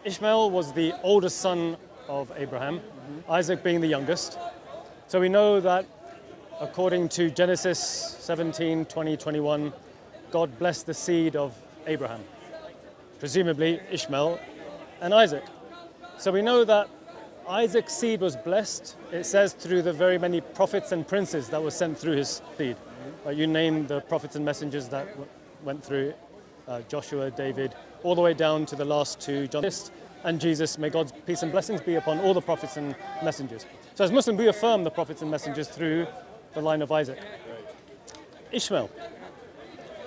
Ishmael was the oldest son of Abraham, Isaac being the youngest. So we know that according to Genesis 17, 20, 21, God blessed the seed of Abraham, presumably Ishmael and Isaac. So we know that Isaac's seed was blessed, it says, through the very many prophets and princes that were sent through his seed. You name the prophets and messengers that went through Joshua, David, all the way down to the last two, John and Jesus. May God's peace and blessings be upon all the prophets and messengers. So as Muslims, we affirm the prophets and messengers through the line of Isaac. Ishmael,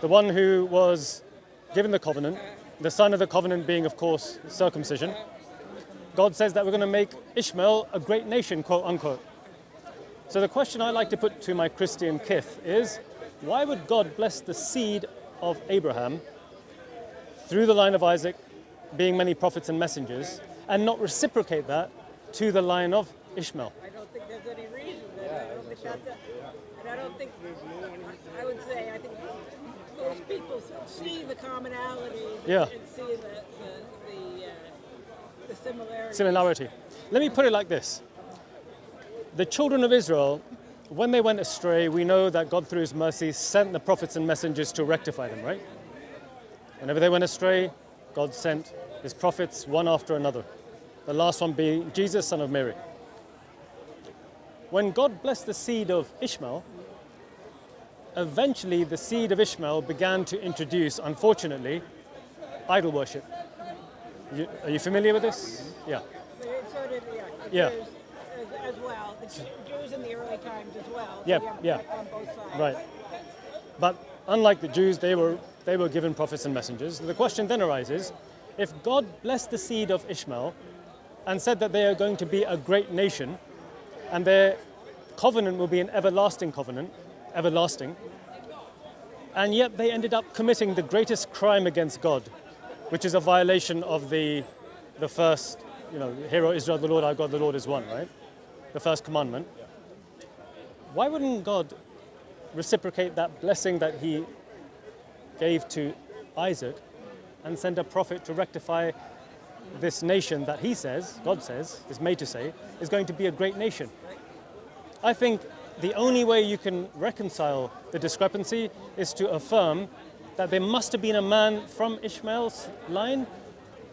the one who was given the covenant, the sign of the covenant being, of course, circumcision. God says that we're going to make Ishmael a great nation, quote unquote. So the question I like to put to my Christian kith is, why would God bless the seed of Abraham through the line of Isaac, being many prophets and messengers, and not reciprocate that to the line of Ishmael? I don't think there's any reason. I don't think I would say, I think those people see the commonality and see the similarity. Let me put it like this. The children of Israel, when they went astray, we know that God, through his mercy, sent the prophets and messengers to rectify them, right? Whenever they went astray, God sent his prophets one after another. The last one being Jesus, son of Mary. When God blessed the seed of Ishmael, eventually the seed of Ishmael began to introduce, unfortunately, idol worship. Are you familiar with this? Yeah. So did the Yeah. Jews as well. The Jews in the early times as well. Yeah, So yeah. On both sides. Right. But unlike the Jews, they were given prophets and messengers. The question then arises, if God blessed the seed of Ishmael and said that they are going to be a great nation and their covenant will be an everlasting covenant, everlasting, and yet they ended up committing the greatest crime against God, which is a violation of the first, Hear, O Israel, the Lord our God, the Lord is one, right? The first commandment. Why wouldn't God reciprocate that blessing that he gave to Isaac and send a prophet to rectify this nation that he says, God says, is made to say, is going to be a great nation? I think the only way you can reconcile the discrepancy is to affirm that there must have been a man from Ishmael's line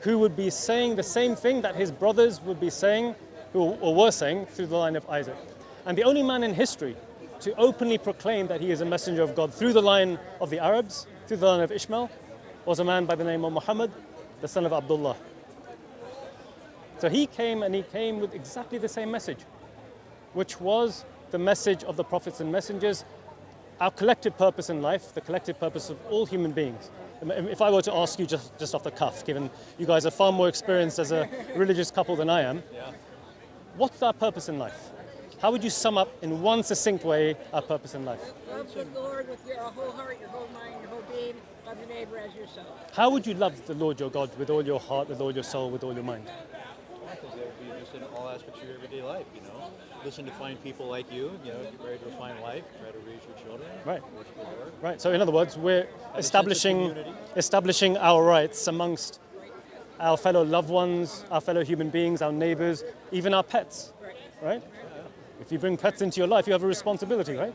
who would be saying the same thing that his brothers would be saying, or were saying, through the line of Isaac. And the only man in history to openly proclaim that he is a messenger of God through the line of the Arabs, through the line of Ishmael, was a man by the name of Muhammad, the son of Abdullah. So he came with exactly the same message, which was the message of the prophets and messengers, our collective purpose in life, the collective purpose of all human beings. If I were to ask you just off the cuff, given you guys are far more experienced as a religious couple than I am, what's our purpose in life? How would you sum up in one succinct way our purpose in life? Love the Lord with your whole heart, your whole mind, your whole being. Love your neighbor as yourself. How would you love the Lord your God with all your heart, with all your soul, with all your mind? Because that would be just in all aspects of your everyday life, Listen to fine people like you, get ready to find life, try to raise your children. Right. Worship the Lord. Right. So in other words, we're establishing our rights amongst our fellow loved ones, our fellow human beings, our neighbors, even our pets. Right? If you bring pets into your life, you have a responsibility, right?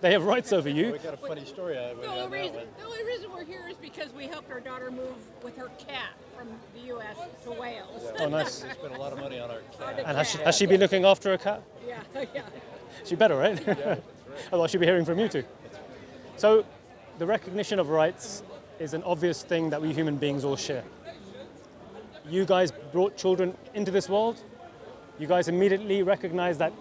They have rights over you. We got a funny story out of it. The only reason we're here is because we helped our daughter move with her cat from the U.S. to Wales. Oh, nice. We spent a lot of money on our cat. And has she been looking after a cat? Yeah. She better, right? Yeah, that's right. Otherwise she'll be hearing from you too. So the recognition of rights is an obvious thing that we human beings all share. You guys brought children into this world. You guys immediately recognize that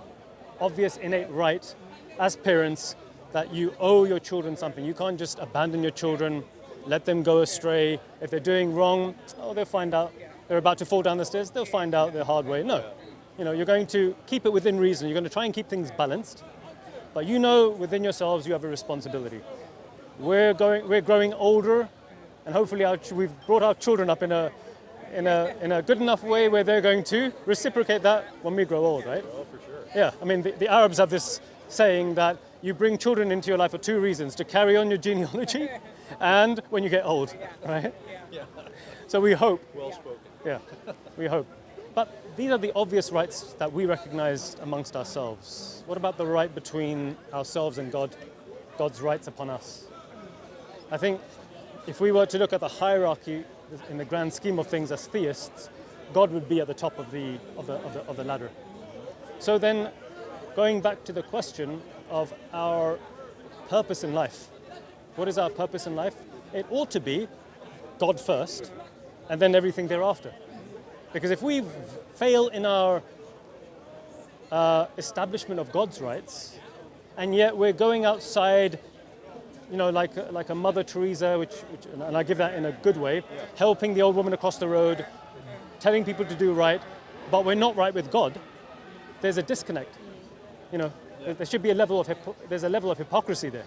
obvious innate right as parents that you owe your children something. You can't just abandon your children, let them go astray. If they're doing wrong, they'll find out. They're about to fall down the stairs, they'll find out the hard way. No. You're going to keep it within reason. You're going to try and keep things balanced. But within yourselves you have a responsibility. We're growing older, and hopefully we've brought our children up in a good enough way where they're going to reciprocate that when we grow old, right? Oh, for sure. Yeah, I mean, the Arabs have this saying that you bring children into your life for two reasons: to carry on your genealogy and when you get old, right? Yeah. So we hope Well spoken. Yeah, we hope. But these are the obvious rights that we recognize amongst ourselves. What about the right between ourselves and God? God's rights upon us. I think if we were to look at the hierarchy in the grand scheme of things as theists, God would be at the top of the ladder. So then, going back to the question of our purpose in life, what is our purpose in life? It ought to be God first, and then everything thereafter. Because if we fail in our establishment of God's rights, and yet we're going outside, like a Mother Teresa, which and I give that in a good way, helping the old woman across the road, telling people to do right, but we're not right with God, there's a disconnect. There should be a level of there's a level of hypocrisy there.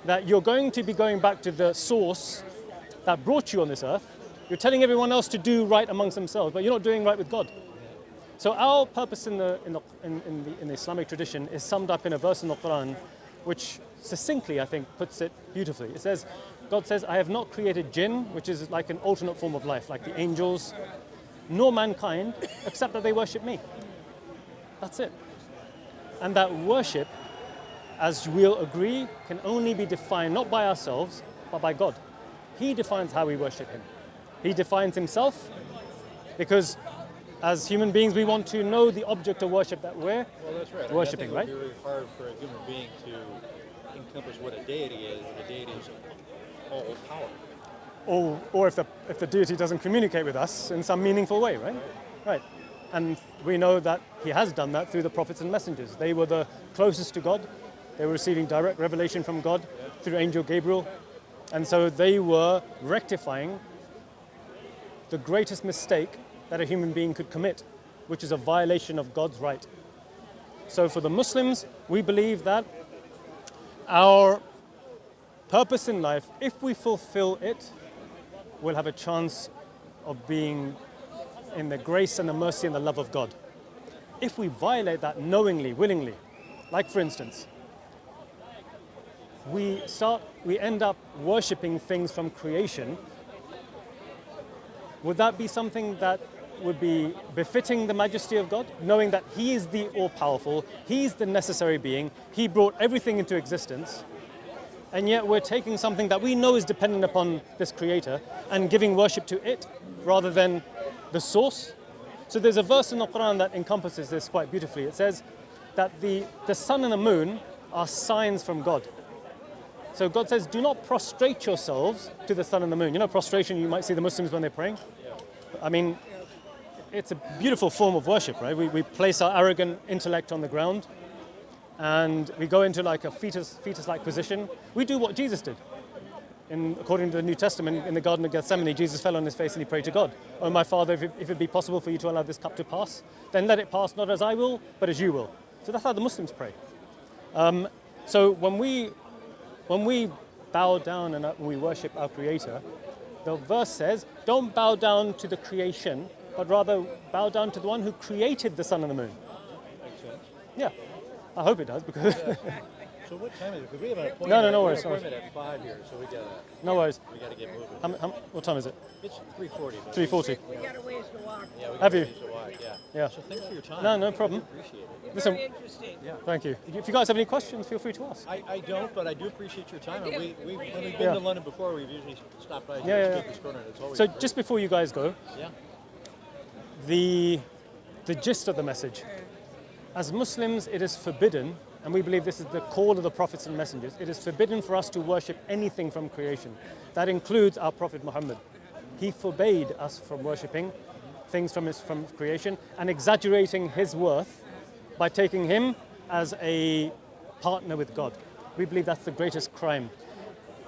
That you're going to be going back to the source that brought you on this earth. You're telling everyone else to do right amongst themselves, but you're not doing right with God. So our purpose in the Islamic tradition is summed up in a verse in the Quran, which succinctly, I think, puts it beautifully. It says, God says, I have not created jinn, which is like an alternate form of life, like the angels, nor mankind, except that they worship me. That's it. And that worship, as we'll agree, can only be defined not by ourselves, but by God. He defines how we worship him. He defines himself, because as human beings, we want to know the object of worship that we're worshipping, right? It would be really hard for a human being to encompass what a deity is. The deity is all power. Or if the deity doesn't communicate with us in some meaningful way, right? Right. And we know that he has done that through the prophets and messengers. They were the closest to God. They were receiving direct revelation from God through Angel Gabriel. And so they were rectifying the greatest mistake that a human being could commit, which is a violation of God's right. So for the Muslims, we believe that our purpose in life, if we fulfill it, we'll have a chance of being in the grace and the mercy and the love of God. If we violate that knowingly, willingly, like for instance, we end up worshipping things from creation, would that be something that would be befitting the majesty of God, knowing that he is the all-powerful, he's the necessary being, he brought everything into existence, and yet we're taking something that we know is dependent upon this creator and giving worship to it rather than the source? So there's a verse in the Quran that encompasses this quite beautifully. It says that the sun and the moon are signs from God. So God says, do not prostrate yourselves to the sun and the moon. Prostration, you might see the Muslims when they're praying. I mean, it's a beautiful form of worship, right? We place our arrogant intellect on the ground and we go into like a fetus-like position. We do what Jesus did. According to the New Testament, in the Garden of Gethsemane, Jesus fell on his face and he prayed to God. Oh, my Father, if it be possible for you to allow this cup to pass, then let it pass not as I will, but as you will. So that's how the Muslims pray. So when we bow down and we worship our Creator, the verse says, don't bow down to the creation, but rather bow down to the one who created the sun and the moon. Makes sense. Yeah, I hope it does, because... So what time is it? Because we have an appointment. No worries. At 5 here, so we gotta. No worries. We gotta get moving. What time is it? It's 3:40. 3:40. We got a ways to walk. Yeah, we Have you? to walk, Yeah. So thanks for your time. No problem. Appreciate it. Listen, Very interesting. Yeah. thank you. If you guys have any questions, feel free to ask. I don't, but I do appreciate your time. And when we've been Yeah. to London before, we've usually stopped by Yeah. to take this corner. It's always So great. just before you guys go, Yeah. the gist of the message. As Muslims, it is forbidden, and we believe this is the call of the prophets and messengers, it is forbidden for us to worship anything from creation. That includes our Prophet Muhammad. He forbade us from worshipping things from creation and exaggerating his worth by taking him as a partner with God. We believe that's the greatest crime.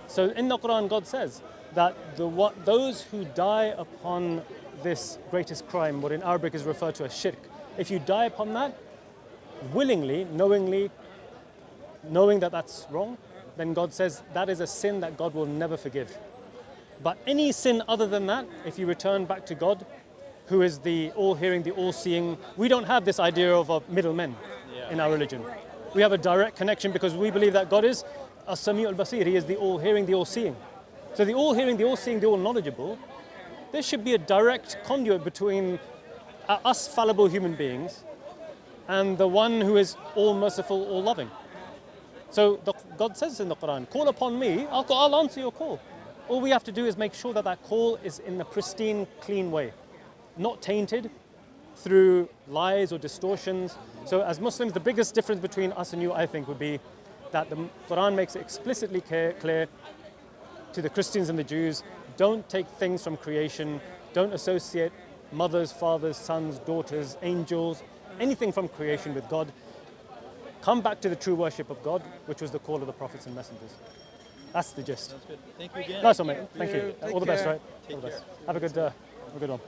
So in the Quran, God says that those who die upon this greatest crime, what in Arabic is referred to as shirk, if you die upon that, willingly, knowing that that's wrong, then God says that is a sin that God will never forgive. But any sin other than that, if you return back to God, who is the all-hearing, the all-seeing, we don't have this idea of a middleman in our religion. We have a direct connection because we believe that God is as-Sami' al-Basir. He is the all-hearing, the all-seeing. So the all-hearing, the all-seeing, the all-knowledgeable there should be a direct conduit between us fallible human beings and the one who is all merciful, all loving. So God says in the Quran, call upon me, I'll answer your call. All we have to do is make sure that that call is in a pristine, clean way, not tainted through lies or distortions. So as Muslims, the biggest difference between us and you, I think, would be that the Quran makes it explicitly clear to the Christians and the Jews, don't take things from creation, don't associate mothers, fathers, sons, daughters, angels, anything from creation with God. Come back to the true worship of God, which was the call of the prophets and messengers. That's the gist. Sounds good. Thank you again. Nice one, mate. Thank you. Take All the best, care. right? Take All the best. care. Have a good one.